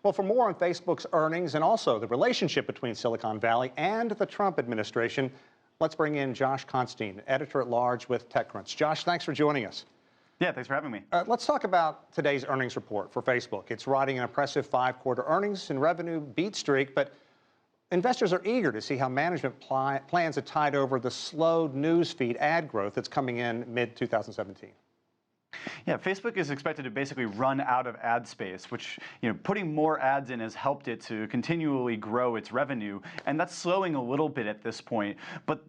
Well, for more on Facebook's earnings and also the relationship between Silicon Valley and the Trump administration, let's bring in Josh Constine, editor-at-large with TechCrunch. Josh, thanks for joining us. Yeah, thanks for having me. Let's talk about today's earnings report for Facebook. It's riding an impressive 5-quarter earnings and revenue beat streak, but investors are eager to see how management plans to tide over the slowed newsfeed ad growth that's coming in mid-2017. Yeah, Facebook is expected to basically run out of ad space, which, putting more ads in has helped it to continually grow its revenue, and that's slowing a little bit at this point. But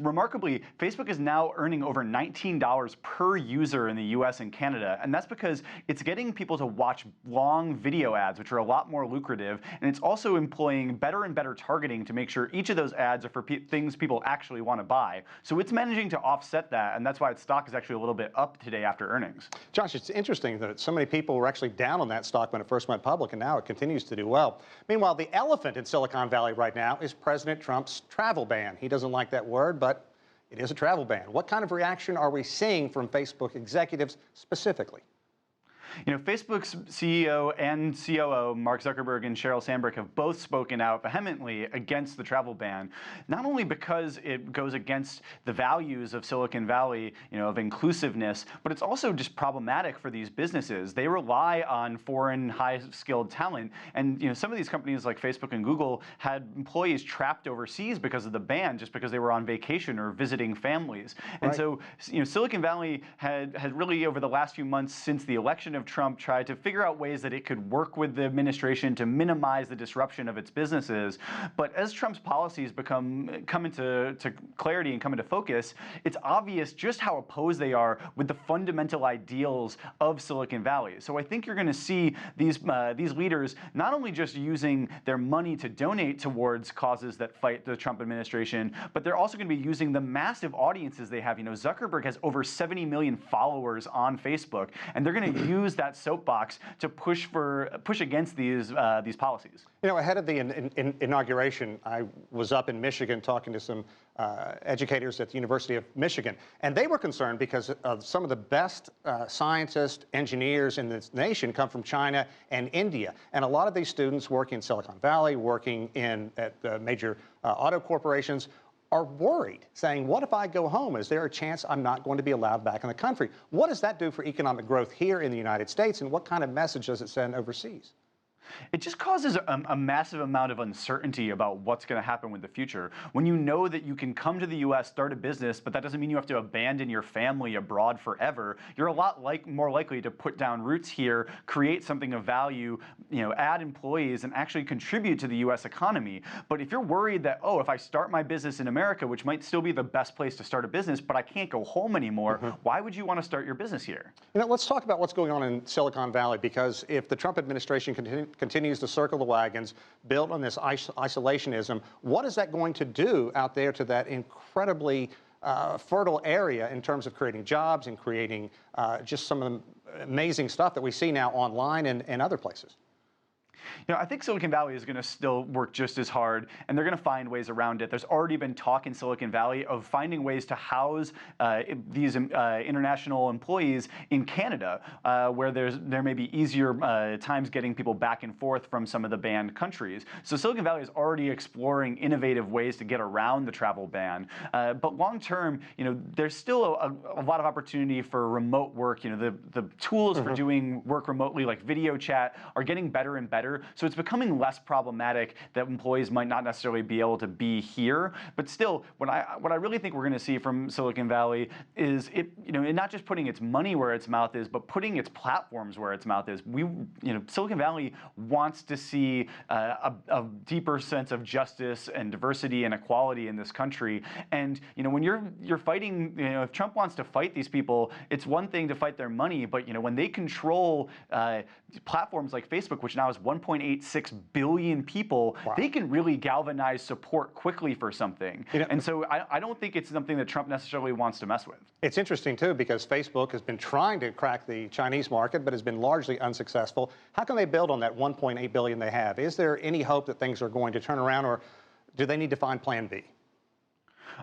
remarkably, Facebook is now earning over $19 per user in the US and Canada, and that's because it's getting people to watch long video ads, which are a lot more lucrative, and it's also employing better and better targeting to make sure each of those ads are for things people actually want to buy. So it's managing to offset that, and that's why its stock is actually a little bit up today after earnings. Josh, it's interesting that so many people were actually down on that stock when it first went public, and now it continues to do well. Meanwhile, the elephant in Silicon Valley right now is President Trump's travel ban. He doesn't like that word, but it is a travel ban. What kind of reaction are we seeing from Facebook executives specifically? Facebook's CEO and COO, Mark Zuckerberg and Sheryl Sandberg, have both spoken out vehemently against the travel ban, not only because it goes against the values of Silicon Valley, of inclusiveness, but it's also just problematic for these businesses. They rely on foreign high-skilled talent, and some of these companies like Facebook and Google had employees trapped overseas because of the ban, just because they were on vacation or visiting families. And so, Silicon Valley had really, over the last few months since the election of Trump, tried to figure out ways that it could work with the administration to minimize the disruption of its businesses. But as Trump's policies come into clarity and come into focus, it's obvious just how opposed they are with the fundamental ideals of Silicon Valley. So I think you're going to see these leaders not only just using their money to donate towards causes that fight the Trump administration, but they're also going to be using the massive audiences they have. Zuckerberg has over 70 million followers on Facebook, and they're going to use that soapbox to push against these policies. Ahead of the inauguration, I was up in Michigan talking to some educators at the University of Michigan, and they were concerned because of some of the best scientists, engineers in this nation come from China and India, and a lot of these students working in Silicon Valley, working at major auto corporations, are worried, saying, what if I go home? Is there a chance I'm not going to be allowed back in the country? What does that do for economic growth here in the United States, and what kind of message does it send overseas? It just causes a massive amount of uncertainty about what's going to happen with the future. When you know that you can come to the U.S., start a business, but that doesn't mean you have to abandon your family abroad forever, you're a lot more likely to put down roots here, create something of value, add employees, and actually contribute to the U.S. economy. But if you're worried that, if I start my business in America, which might still be the best place to start a business, but I can't go home anymore, why would you want to start your business here? Let's talk about what's going on in Silicon Valley, because if the Trump administration continues to circle the wagons, built on this isolationism, what is that going to do out there to that incredibly fertile area in terms of creating jobs and creating just some of the amazing stuff that we see now online and other places? I think Silicon Valley is going to still work just as hard, and they're going to find ways around it. There's already been talk in Silicon Valley of finding ways to house these international employees in Canada, where there may be easier times getting people back and forth from some of the banned countries. So Silicon Valley is already exploring innovative ways to get around the travel ban. But long term, there's still a lot of opportunity for remote work. The tools for doing work remotely, like video chat, are getting better and better. So it's becoming less problematic that employees might not necessarily be able to be here. But still, what I really think we're going to see from Silicon Valley is it not just putting its money where its mouth is, but putting its platforms where its mouth is. Silicon Valley wants to see a deeper sense of justice and diversity and equality in this country. And when you're fighting, if Trump wants to fight these people, it's one thing to fight their money, but when they control platforms like Facebook, which now has 1.86 billion people, they can really galvanize support quickly for something. And so I don't think it's something that Trump necessarily wants to mess with. It's interesting, too, because Facebook has been trying to crack the Chinese market, but has been largely unsuccessful. How can they build on that 1.8 billion they have? Is there any hope that things are going to turn around, or do they need to find Plan B?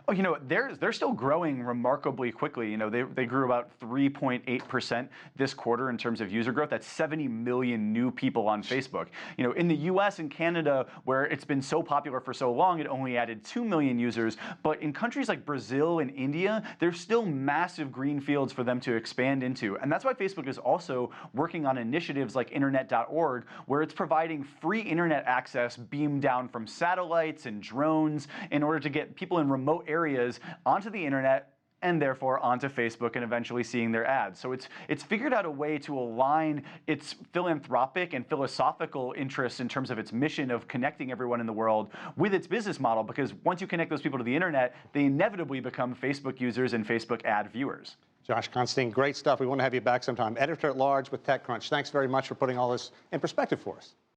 Oh, they're still growing remarkably quickly. They grew about 3.8% this quarter in terms of user growth. That's 70 million new people on Facebook. In the US and Canada, where it's been so popular for so long, it only added 2 million users. But in countries like Brazil and India, there's still massive green fields for them to expand into. And that's why Facebook is also working on initiatives like internet.org, where it's providing free internet access beamed down from satellites and drones in order to get people in remote areas onto the internet and therefore onto Facebook and eventually seeing their ads. So it's figured out a way to align its philanthropic and philosophical interests in terms of its mission of connecting everyone in the world with its business model, because once you connect those people to the internet, they inevitably become Facebook users and Facebook ad viewers. Josh Constine, great stuff. We want to have you back sometime. Editor-at-large with TechCrunch. Thanks very much for putting all this in perspective for us.